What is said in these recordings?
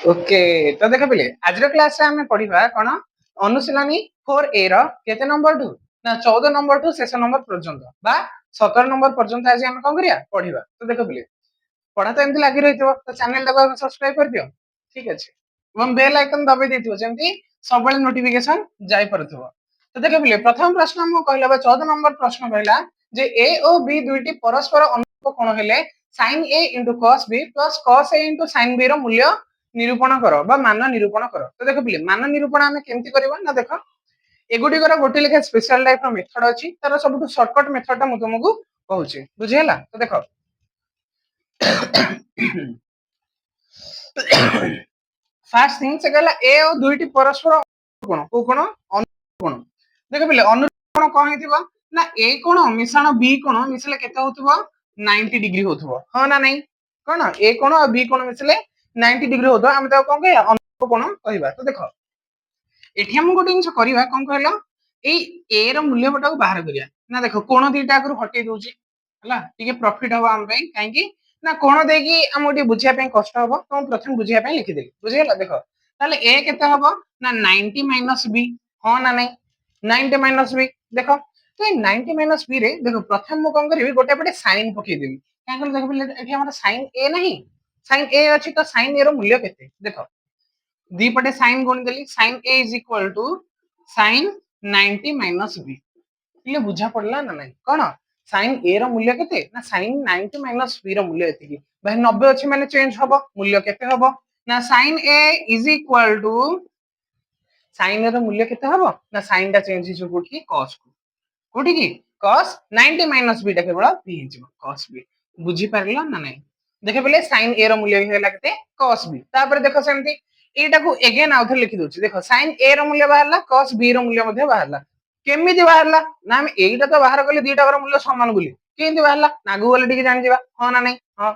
Okay तो देख पिले आज क्लास रे आमे पढ़िबा कोन अनुशीलनी 4A रो केते नंबर टू ना 14 नंबर टू शेष नंबर पर्यंत बा 17 नंबर पर्यंत आज आमे कोन करिया पढ़िबा। तो देख पिले पढ़ा तो एमती लागि रहितो तो चैनल टाको सब्सक्राइब कर दियो। ठीक अछि एवं बेल आइकन दबाई देथिबो जेमती सबले नोटिफिकेशन जाय परथबो। तो देख पिले प्रथम प्रश्न हम कहला बा 14 नंबर प्रश्न कहला जे A और B दुईटी परस्पर अनुरूप कोण हेले sin A * cos B + cos A * sin B रो मूल्य निरूपण कर बा मान निरूपण कर। तो देख पिले मान निरूपण आमे केमती करबा ना देख एगुडी कर गोटे लेखा स्पेशल टाइप रो मेथड अछि तार सबटु शॉर्टकट मेथड ता मु तुमको कहूची बुझी हला। तो देखो फर्स्ट थिंग से कहला ए और दुईटी परस्पर कोण को कोण अनुरूप कोण। देख पिले अनुरूप कोण कोन हेतिबा ना ए कोण मिश्रण बी कोण मिसले केते होतबो 90 डिग्री होतबो हां ना नहीं कोण ए कोण और बी कोण मिसले 90 डिग्री होतो हम तो कोन के अनुरूप कोण कहिबा। तो देखो एठी हम गोटे जिंस करबा कोन कहला ए ए रो मूल्य बटा को बाहर करिया ना देखो कोण दीटा करू हटै दोची हला ठीक है प्रॉफिट हो हम पे काहे की ना कोण देकी हम गोटे बुझिया पे कष्ट हो तो प्रथम बुझिया पे लिखि देली बुझियला। देखो ताले ए केते हबो ना 90 - b हां ना नहीं 90 - b देखो तो 90 - b रे देखो प्रथम मु कोन करबी गोटे पटे साइन पके देबी काहे कहले देखो पहिले एठी हमर साइन ए नहीं साइन ए अछि तो साइन ए रो मूल्य केते देखो दी पटे साइन गुण देली साइन ए = साइन 90 - b ये बुझा पड़ला ना नहीं कोन साइन ए रो मूल्य केते ना साइन 90 - b रो मूल्य एति की भाई 90 अछि माने चेंज हबो मूल्य केते हबो ना साइन ए = साइन ए रो मूल्य केते हबो ना साइन टा चेंज हिजो कोठी cos को कोठी की cos 90 - b टा केवल b हिजो cos b बुझी परला ना नहीं। देखे पहले sin a रो मूल्य हेला केते cos b तापर देखो सेमती एटा को अगेन आउथर लिखि दोछि देखो sin a रो मूल्य बाहरला cos b रो मूल्य मध्ये बाहरला केमिति बाहरला ना हम एटा तो बाहर करले दीटा रो मूल्य समान बोली केमिति बाहरला नागु वाले ठीक जानि जेबा हां ना नहीं हां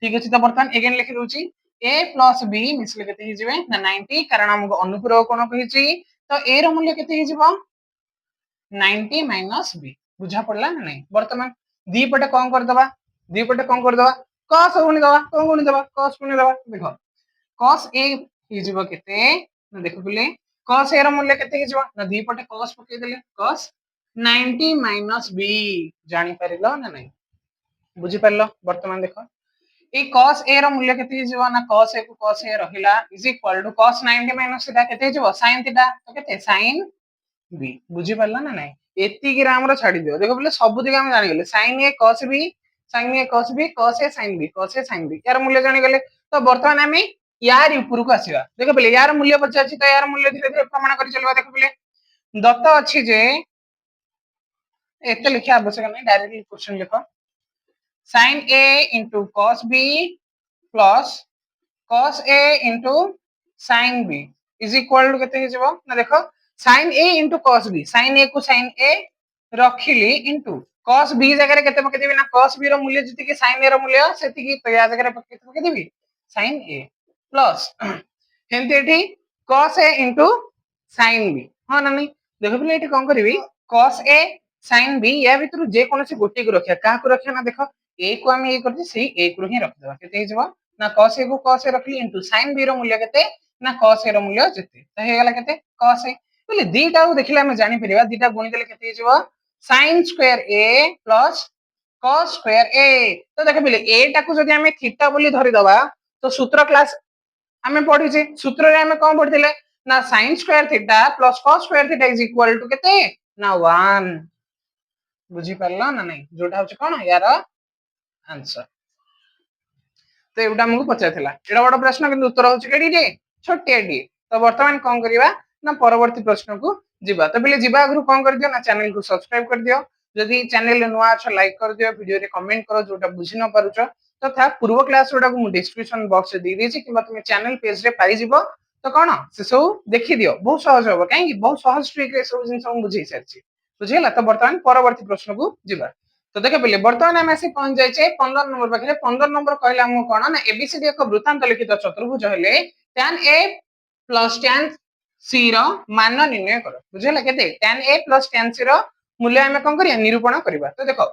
ठीक अछि। तो बर्तमान अगेन लिखि दोछि a + b मिसले केते हिजिबे ना 90 कारण हमको अनुपूरक कोण कहिछि तो a रो मूल्य केते हिजिबो 90 - b बुझा पड़ला ना नहीं। वर्तमान दी पटे कोन कर दबा दी पटे कोन कर दबा cos गुणी दबा कोन गुणी दबा cos गुणी दबा देखो cos a हिजिबो केते ना देखो पहिले cos a रो मूल्य केते हिजिबो ना दी पटे cos पके देले cos 90 - b जानि परिलो ना नहीं बुझी परलो। वर्तमान देखो ए cos a रो मूल्य केते हिजिबो ना cos a को cos a रहिला = cos 90 - थीटा केते हिजिबो sin थीटा तो केते sin b बुझी परला ना नहीं एति की राम रो छाडी दियो देखो पहिले सब दिगा हम जानि गेले sin a cos b sin a cos b cos a sin b cos a sin b यार मूल्य जानि गेले। तो वर्तमान हमें यार ऊपर को आसीबा देखो पहिले यार मूल्य पचाछि तो यार मूल्य धीरे धीरे प्रमाण करि चलबा। देखो पहिले दत्त अछि जे एते लिखा आवश्यक नहीं डायरेक्टली क्वेश्चन लिखो sin a * cos b plus cos a * sin b = केते हिजबो ना देखो sin a * cos b sin a को sin a रखिली इनटू cos b जगह रे केते पके देबी ना cos b रो मूल्य जति के sin a रो मूल्य सेति की तो या जगह रे पके देबी sin a प्लस हेंते एठी cos a * sin b हां ना नहीं देखो पहिले एठी कोन करबी cos a sin b या भीतर जे कोनोसी गोटी को रखिया का को रखिया ना देखो a को हम ए करती सही a को ही रख देबा केते हिजबो ना cos a को cos a रखली इनटू sin b रो मूल्य केते ना cos a रो मूल्य जति तो हे गेला केते cos a बोले दीटा को देखिले हम जानि परिबा दीटा गुणी देले केते हिजबो sin square a plus cos square a। तो देखो पहिले a टा को जदि हमें थीटा बोली धरि दबा तो सूत्र क्लास हमें पढी जे सूत्र रे हमें कोन पढिले ना sin square theta plus cos square theta = केते ना 1 बुझी परला ना नहीं जोटा होछ कोन यार आंसर। तो एटा हमको पचाथिला एटा बड़ प्रश्न किंतु उत्तर होछ केडी रे छोटे डी। तो वर्तमान कोन करिवा ना परवर्ती प्रश्न को जिबा तो पहिले जिबा गुरु कोन कर दियो ना चैनल को सब्सक्राइब कर दियो जदि चैनल नुआ छ लाइक कर दियो वीडियो रे कमेंट करो जोटा बुझी न पारुछ तथा पूर्व क्लास जोटा को मु डिस्क्रिप्शन बॉक्स रे दे देछि किबा तुम चैनल पेज रे पाई जिवो तो कोन से सब देखि दियो बहुत सहज होबो काहे कि बहुत सहज ट्रिक रे सब जिंस हम बुझी सारछि बुझिला। तो वर्तमान परवर्ती प्रश्न को जिबा तो देखे पहिले वर्तमान हम आसी पहुंच जाय छे 15 नंबर पाखे 15 नंबर कहला हम कोन ना एबीसीडी एक वृत्तांत लिखित चतुर्भुज हेले tan a plus tan c रो मान निर्णय करो बुझिला केते tan a plus tan c रो मूल्य हम कोन करिया निरूपण करिबा। तो देखो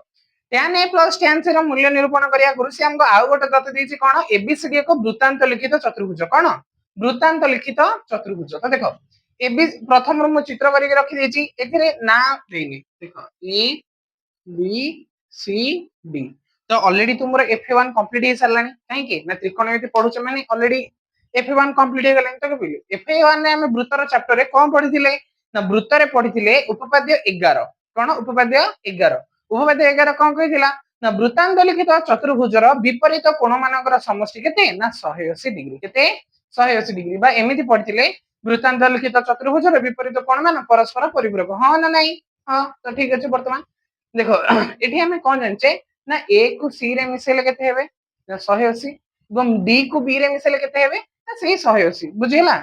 tan a plus tan c रो मूल्य निरूपण करिया गुरु से हमको आउ गोटे दत्त देछि कोन एबीसीडी एक वृत्तांत लिखित चतुर्भुज कोन वृत्तांत लिखित चतुर्भुज। तो देखो ए भी प्रथम मु चित्र करके रखी देछि एथिरे ना देनी देखो ए बी सी डी। तो ऑलरेडी तुमरो F1 कंप्लीट हे सरलानी काहे कि ना त्रिकोणमिति पढुछ माने ऑलरेडी F1 कंप्लीट हे गलानी। तो कहले F1 ने हम वृत्तर चैप्टर रे कोन पढिथिले ना वृत्त रे पढिथिले उपपाद्य 11 कोन उपपाद्य 11 उपपाद्य 11 कोन कहिथिला ना वृत्तांत लिखित चतुर्भुजर विपरीत कोण मानकर समष्टि केते ना 180 डिग्री केते 180 डिग्री बा एमिति पढिथिले वृत्तांत लिखित चतुर्भुजर विपरीत कोण मान परस्पर परिपूरक हां ना नहीं हां। तो ठीक अछि वर्तमान देखो एठी हमें कोन जानचे ना ए को सी रे मिसेले केते हेबे ना 180 एवं डी को बी रे मिसेले केते हेबे ना सेही 180 बुझिला।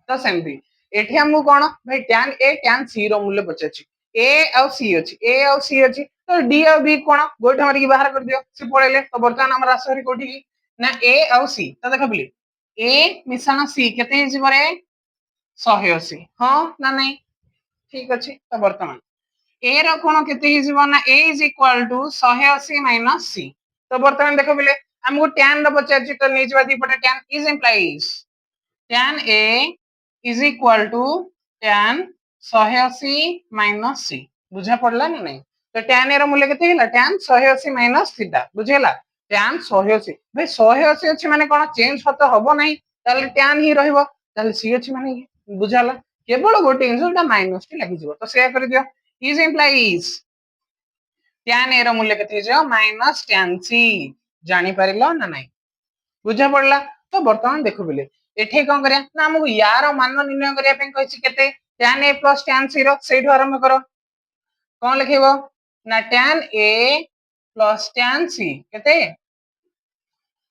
तो सेमती एठी हमु कोन भाई tan a tan c रो मूल्य पचाछि a और c अछि a और c अछि तो d और b कोन गोइठा मारी की बाहर कर दियो से पळेले। तो वर्तमान हमर राशि कोठी की ना a और c तो देखो बिली a मिश्रण c केते हे जिवरे 180 हां ना नहीं ठीक अछि। तो वर्तमान a रो कोन केते हे जीव ना a is equal to 180 minus c। तो वर्तमान देखो बिले हमको tan रो पचाछि तो नै जवा दी पटे tan is implies tan a is equal to tan 180 minus c बुझा पड़ला ना नहीं। तो tan a रो मूल्य केते हिला tan 180 माइनस थीटा बुझेला tan 180 भाई 180 अछि माने कोन चेंज होत होबो नहीं ताले tan ही रहइबो ताले c अछि माने बुझाला केवल गोटे इनसुलटा माइनस टी लागि जिवो। तो शेयर कर दियो इज इंप्लाइज tan a रो मूल्य केते जो माइनस tan c जानि परिलो ना नहीं बुझा पड़ला। तो वर्तमान देखो बिले एठे कोन करिया ना हमको यार मान निर्णय करिया पे कहिछि केते tan a plus tan c रो सेठो आरंभ करो कोन लिखिबो ना tan a plus tan c केते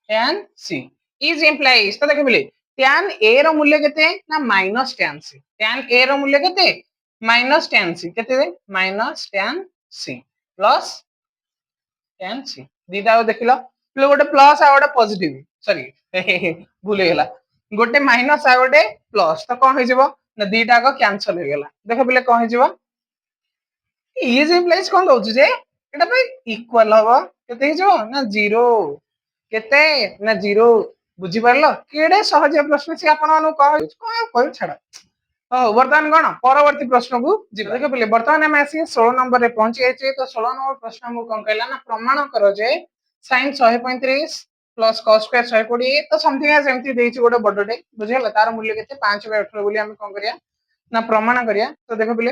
tan c इज इंप्लाइज। तो देखो बिले tan a रो मूल्य केते ना minus tan c tan a रो मूल्य केते माइनस tan c केते minus tan c plus tan c दीटा देखिलो गोटे प्लस आ गोटे पॉजिटिव सॉरी भूल गेला गोटे माइनस आ गोटे प्लस तो कौन हो ना दीटा को कैंसल हो गला। देखो बिले कौन हो इज इंप्लाइज कौन दउछ जे एटा भाई इक्वल हबो केते हो ना 0 केते ना 0 बुझी परलो केडे सहज प्रश्न से आपण मानु कह छाड़ हो वर्तमान कोन परवर्ती प्रश्न को जी देखो बिले वर्तमान हम आसी 16 नंबर रे पहुंची आछे। तो 16 नंबर प्रश्न हम कोन कहला ना प्रमाण करो जे sin 135 प्लस cos स्क्वायर 120 तो समथिंग एज एम्ति देछि गोटे बडडे बुझियला तार मूल्य केते 5/18 बोली हम कोन करिया ना प्रमाण करिया। तो देखो बिले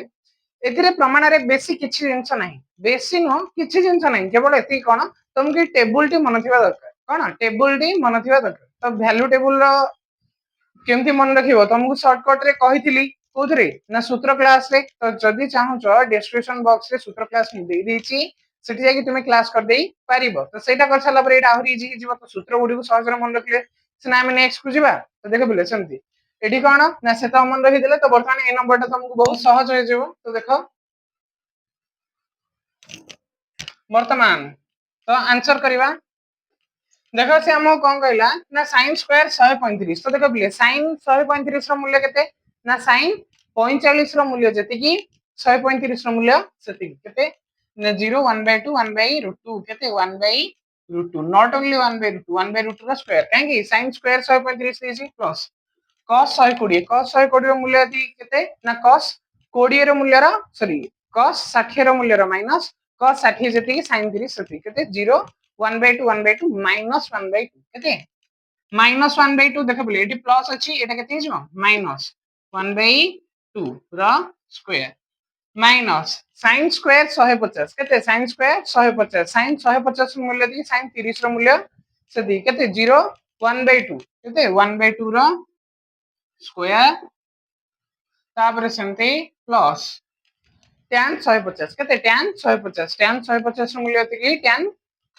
एथिरे प्रमाण रे बेसी किछि जिंस नाही बेसी नो किछि जिंस नाही केवल एति कोन तुमके टेबल टी मन थिबा दरकार कोन टेबल टी मन थिबा दरकार। तो वैल्यू टेबल रो केमती मन रखिबो तुमको शॉर्टकट रे कहितली कोथरे ना सूत्र क्लास रे। तो जदी चाहू छ डिस्क्रिप्शन बॉक्स रे सूत्र क्लास मु दे देछि सेठी जाकी तुमे क्लास कर देई पारिबो। तो सेटा कर छला पर एटा आहुरी इजी हिजिबो तो सूत्र गुडी को सहज रे मन रखले सिना हम नेक्स्ट को जिबा। तो देखो बिले सेमती एठी कोन ना सेता मन रखि देले तो वर्तमान ए नंबर टा तुमको बहुत सहज हो जिवो। तो देखो वर्तमान तो आंसर करिवा देखो से हम कोन कहला ना sin स्क्वायर 135 तो देखो बिले sin 135 रो मूल्य केते ना sin 45 रो मूल्य जति की 135 रो मूल्य सेति केते ना 0 1/2 1/√2 केते 1/√2 नॉट ओनली 1/√2 1/√2 रो स्क्वायर काहे की sin स्क्वायर 135 देछि प्लस cos 120 रो मूल्य यदि केते ना cos 20 रो मूल्य रो सॉरी cos 60 रो मूल्य रो माइनस cos 60 जति की sin 30 सेति केते 0 1/2 1/2 माइनस 1/2 केते माइनस 1/2 देखो बोले एटी प्लस अछि एटा केते हिजो माइनस 1/2 रो स्क्वायर माइनस sin स्क्वायर 150 केते sin स्क्वायर 150 sin 150 मूल्य दी sin 30 रो मूल्य सेदी केते 0 1/2 केते 1/2 रो स्क्वायर तापर सेमते प्लस tan 150 केते tan 150 रो मूल्य केते tan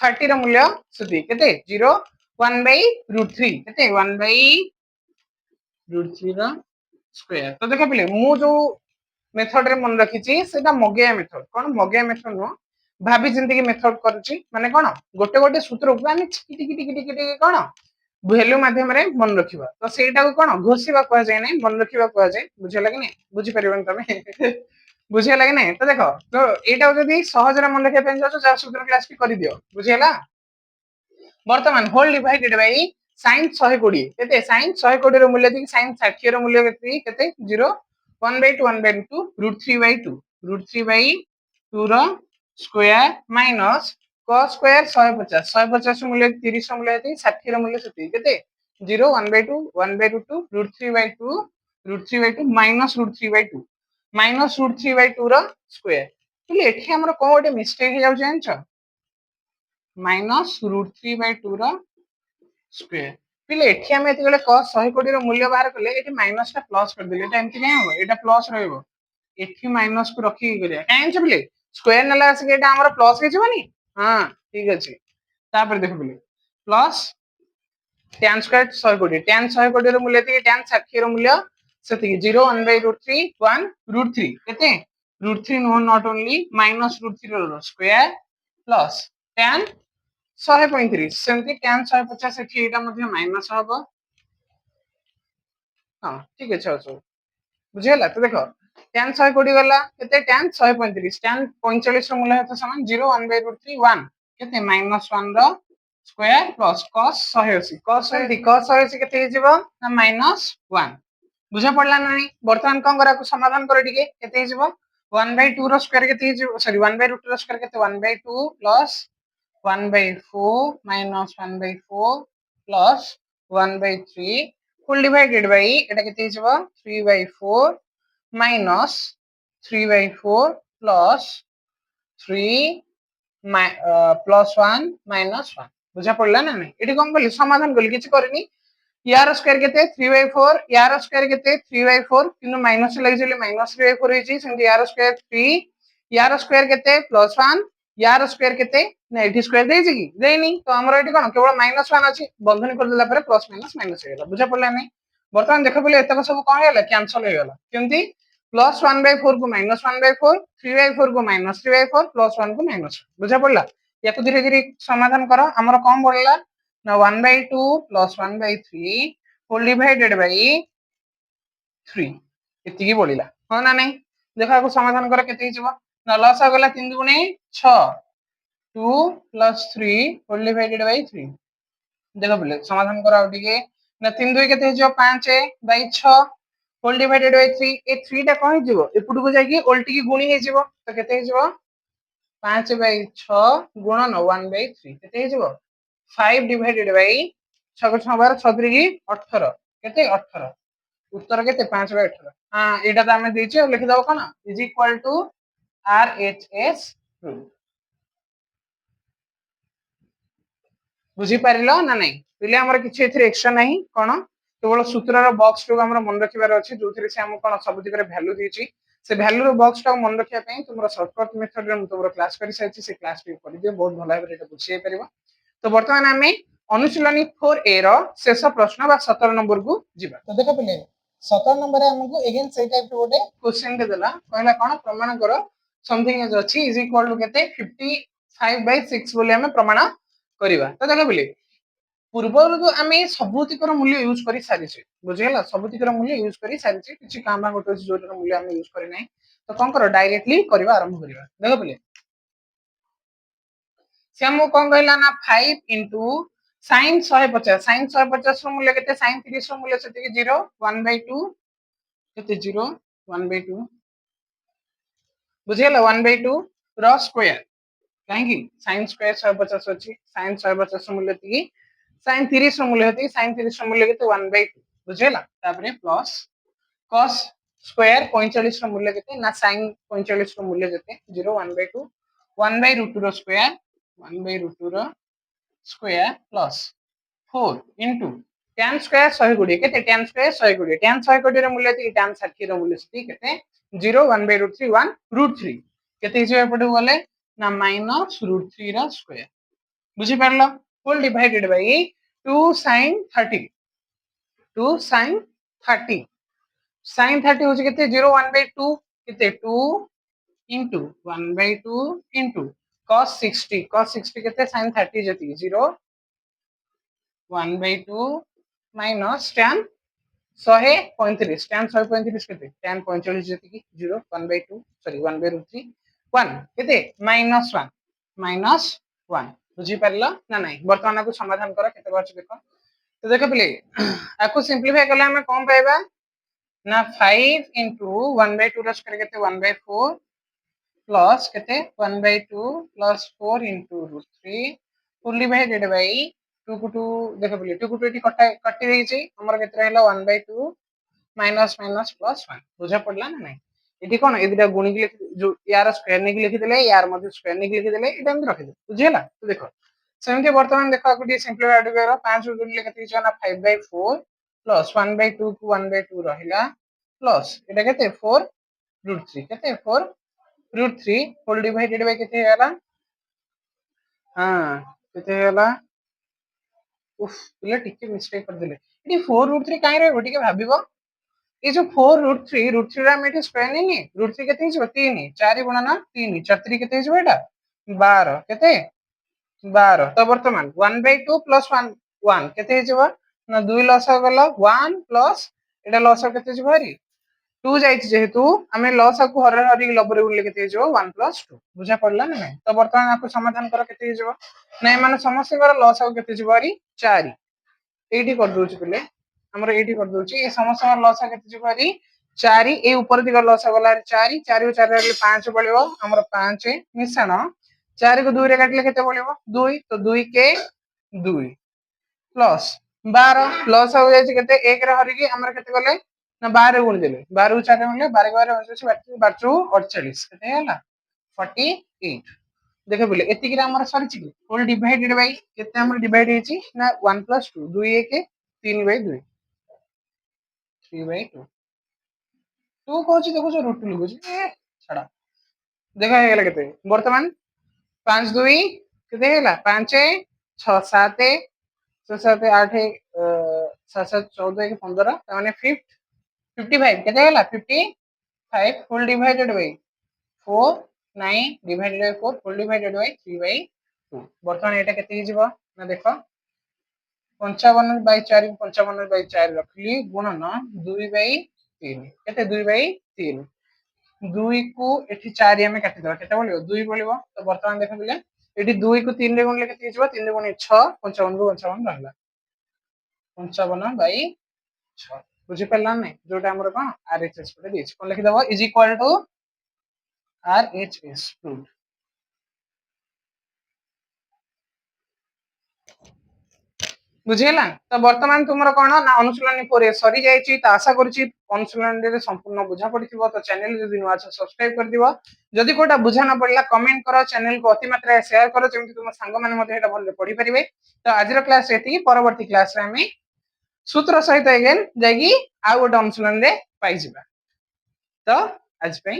30 रो मूल्य सेदी केते 0 1/√3 केते 1/√3 रो स्क्वायर। तो देखा पिले मु जो मेथड रे मन रखी छी सेटा मगेया मेथड कोन मगेया मेथड नो भाबी चिंती की मेथड करूची माने कोन गोटे गोटे सूत्र को आनी टिकी टिकी टिकी टिकी कोन वैल्यू माध्यम रे मन रखिबा। तो सेटा को कोन घोषिबा कह जाय नै मन रखिबा कह जाय बुझे लागे नै बुझी परिबन तमे बुझे लागे नै। तो देखो तो एटा जदी सहज रे मन रखिया पेन जाउ जा सूत्र क्लास भी करि दियो बुझेला। वर्तमान होल डिवाइडेड बाय sin 120 केते sin 120 रो मूल्य थी sin 60 रो मूल्य केते 0 1/2 1/2 √3/2 √3/2 रो स्क्वायर माइनस cos स्क्वायर 150 150 रो मूल्य 30 रो मूल्य थी 60 रो मूल्य सेती केते 0 1/2 1/2 √3/2 √3/2 माइनस √3/2 माइनस √3/2 रो स्क्वायर बोले एठी हमर को गोटे मिस्टेक हो जाउ जानछ माइनस √3/2 रो स्क्वायर पिले एठी हम एते गले cos 120 रो मूल्य बाहर करले एठी माइनस टा प्लस कर देले एटा एमति नै हो एटा प्लस रहइबो एठी माइनस को रखी करिया काहे छ बिले स्क्वायर नला आसे एटा हमर प्लस हे जबनी हां ठीक अछि तापर देखो बिले प्लस tan स्क्वायर 120 tan 120 रो मूल्य थी tan 60 रो मूल्य सेति 0 1/√3 1 √3 केते √3 नो नॉट ओनली माइनस √3 रो स्क्वायर प्लस tan 135 सेमति tan 150 एठी एटा मध्ये माइनस हबो हां ठीक अछि also बुझेला तो देखो tan 120 गला केते tan 135 tan 45 रो मूल्य हेत समान 0 1/√3 1 केते -1 रो स्क्वायर प्लस cos 180 cos 180 केते हे जिवो ना -1 बुझा पड़ला नाही वर्तमान कोन करा को समाधान करे टिके केते हे जिवो 1/2 रो स्क्वायर केते हे जिवो सॉरी 1/√2 रो स्क्वायर केते 1/2 plus 1/4 minus 1/4 plus 1/3 full divided by এটা কেতে হিসব 3/4 minus 3/4 plus 3 plus 1 minus 1 বুঝা পড়লা না নাই এটি কোন কলি সমাধান কলি কিছু করিনি ইয়ার স্কয়ার কেতে 3/4 ইয়ার স্কয়ার কেতে 3/4 কিন্তু মাইনাস লাগি জলে মাইনাস 3/4 হইছি সেমতি ইয়ার স্কয়ার 3 ইয়ার স্কয়ার কেতে +1 यार स्क्वायर केते ना एठी स्क्वायर देई कि देइनी तो हमर एठी कोन केवल -1 अछि बंधनी कर देला परे प्लस माइनस माइनस हे गेला बुझा पड़ला नै वर्तमान देखो बोले एतक सब कोन हेला कैंसिल हो गेला केमती प्लस 1/4 को -1/4 3/4 को -3/4 प्लस 1 को माइनस बुझा पड़ला याको धीरे धीरे समाधान करो हमर कम बोलला ना 1/2 प्लस 1/3 होल डिवाइडेड बाय 3 एति की बोलिला हो ना नै देखो को समाधान करो केते हिजबो ना लॉस आ गला 3 गुणे 6 2 plus 3 होल डिवाइडेड बाय 3 देखो बोले समाधान करा उटिके ना 3 2 केते हिजो 5 बाय 6 होल डिवाइडेड बाय 3 ए 3 टा कोन हिजबो एपुटु को जाई की उल्टी की गुणी हिजबो तो केते हिजबो 5 बाय 6 गुणन 1 बाय 3 केते हिजबो 5 डिवाइडेड बाय 6 को 6 बार 6 3 18 केते 18 उत्तर केते 5 बाय 18 हां एटा त हमें देछि लिखि दबो कोन is equal to RHS rule बुझी पारिलो ना नहीं पिले हमर किछि एथिरे एक्स्ट्रा नहीं कोन केवल सूत्र रो बॉक्स को हमर मन रखिबार अछि जोथिरे से हम कोन सब दिगरे वैल्यू देछि से वैल्यू रो बॉक्स को मन रखिया पई तुमरो शॉर्टकट मेथड रे तुमरो क्लास करि साइछि से क्लास भी करि दे बहुत भला भाबरे एटा बुझिए परिबो तो वर्तमान हमें अनुशीलनी 4a रो शेष प्रश्न बा 17 नंबर को जिबा तो देखो पिले 17 नंबर रे हमको अगेन से टाइप रो गोटे क्वेश्चन के देला कहला कोन प्रमाण करो समथिंग इज अछि इज इक्वल टू केते 55/6 बोले हमें प्रमाण करिवा तो देखो बोले पूर्व तो आमे सबुतिकर मूल्य यूज करि सारिछे बुझियला सबुतिकर मूल्य यूज करि सारिछे किछि कामा गोटे जोटर मूल्य आमे यूज करि नै तो कोन करो डायरेक्टली करबा आरंभ करिवा देखो बोले से हम कोन कहला ना 5 sin 150 रो मूल्य केते sin 30 रो मूल्य सेते 0 1/2 केते 0 1/2 बुझियला 1/2 रो स्क्वायर काहेकि sin स्क्वायर 150 अछि sin 150 रो मूल्य ती sin 30 रो मूल्य हेती sin 30 रो मूल्य केते 1/2 बुझियला तापरे प्लस cos स्क्वायर 45 रो मूल्य केते ना sin 45 रो मूल्य केते 0 1/2 1/√2 whole square 1/√2 whole square plus 4 into tan square 120 केते tan स्क्वायर 120 tan 120 रो मूल्य ती tan 60 रो मूल्य ती केते 0 1/√3 1√3 केते हिजो एपटे बोले ना -√3 रो स्क्वायर बुझी परलो full divided by 2 sin 30 2 sin 30 sin 30 होची केते 0 1/2 केते 2 into 1/2 into cos 60 केते sin 30 जति 0 1/2 minus tan 135 tan 135 केते tan 45 जति की 0 1/2 सॉरी 1/√3 1 केते -1 बुझी परला ना नहीं वर्तमान को समाधान करा केते बाछ देखो तो देख पिले आपको सिंप्लीफाई कले हमें कौन पाइबा ना 5 into 1/2 रा स्क्वायर केते 1/4 प्लस केते 1/2 plus 4 into √3 full divided by 2 को 2 देख पिले 2 को 2 एटी कटि देई छी हमर केते रहला 1/2 माइनस माइनस प्लस 1 बुझा पड़ला ना नहीं एठी कोन ए दुटा गुणी के जो यार स्क्वायर ने लिखि देले यार मध्ये स्क्वायर ने लिखि देले एटा हम रखि दे बुझिला तो देखो सेमते वर्तमान देखो आकु डी सिंपलीफाई आड करो 5 रो गुणले केते छ ना 5/4 प्लस 1/2 को 1/2 रहिला प्लस एटा केते 4√3 केते 4√3 होल डिवाइडेड बाय केते होला हां केते होला उफ पिले टिके मिस्टेक कर देले एटी 4√3 काई रे ओटिके भाबिबो ये जो 4√3 √3 रा मेटे स्क्वायर नहीं √3 केते हिजो 3 4 गुणन 3 4 3 केते हिजो एटा 12 केते 12 तो वर्तमान 1/2 प्लस 1 1 केते हिजो ना 2 लस गला 1 प्लस एटा लस केते हिजो हरी 2 जाइछ जेहेतु हमें लस को हर हरी लबरे बोले केते हिजो 1 प्लस 2 बुझा पड़ला ना नहीं तो वर्तमान आपको समाधान कर केते हिजो नहीं माने समस्या कर लस केते हिजो हरी 4 एठी कर दोछ पिले हमर एठी कर दोछि ए समस्या लस केते जिवो हरी 4 ए ऊपर दिग लस गला 4 4 को 4 रे 5 बळिवो हमर 5 मिश्रण 4 को 2 रे काटले केते बळिवो 2 तो 2 के 2 प्लस 12 प्लस हो जाय केते 1 रे हरि की हमर केते गले ना 12 गुण देले 12 को 4 रे मिले 12 के 12 25 48 केते होला 48 देखो बोले एति कि हमर सरिछि कि होल डिवाइडेड बाय केते हमर डिवाइड हेछि ना 1 + 2 2 1 3/2 3/2 तू कहछि देखो जो रूट लिखुछि छाड़ा देखा हे गेला केते वर्तमान 5 2 केते हेला 5 6 7 6 7 8 7 7 14 के 15 माने 55 केते हेला 55 full divided by 4 9 divided by 4 full divided by 3/2 वर्तमान एटा केते हिजबो ना देखो 55/4 55/4 रखली गुणन 2/3 केते 2/3 2 को एठी 4 हमें काटि दबा केते बोलियो 2 बोलियो तो वर्तमान देखो बिले एठी 2 को 3 रे गुणले केते हिजबो 3 गुण 6 55 को 55 रहला 55/6 बुझि पल्ला नै जोटा हमर कोन आरएचएस पटे दिछ कोन लिखि दबो is equal to RHS proved बुझेला तो वर्तमान तुमर कोन ना अनुशीलन परे सरी जायछि त आशा करछि अनुशीलन रे संपूर्ण बुझा पड़िथिबो तो चैनल जदि नुआ छ सब्सक्राइब कर दिबो जदि कोटा बुझा ना पड़ला कमेंट करो चैनल को अति मात्रा शेयर करो जेमति तुम संग माने मते एटा भल पढि परिबे तो आजिर क्लास एति परवर्ती क्लास रे हमें सूत्र सहित अगेन जागी आ गोटे अनुशीलन रे पाई जिबा तो आज पई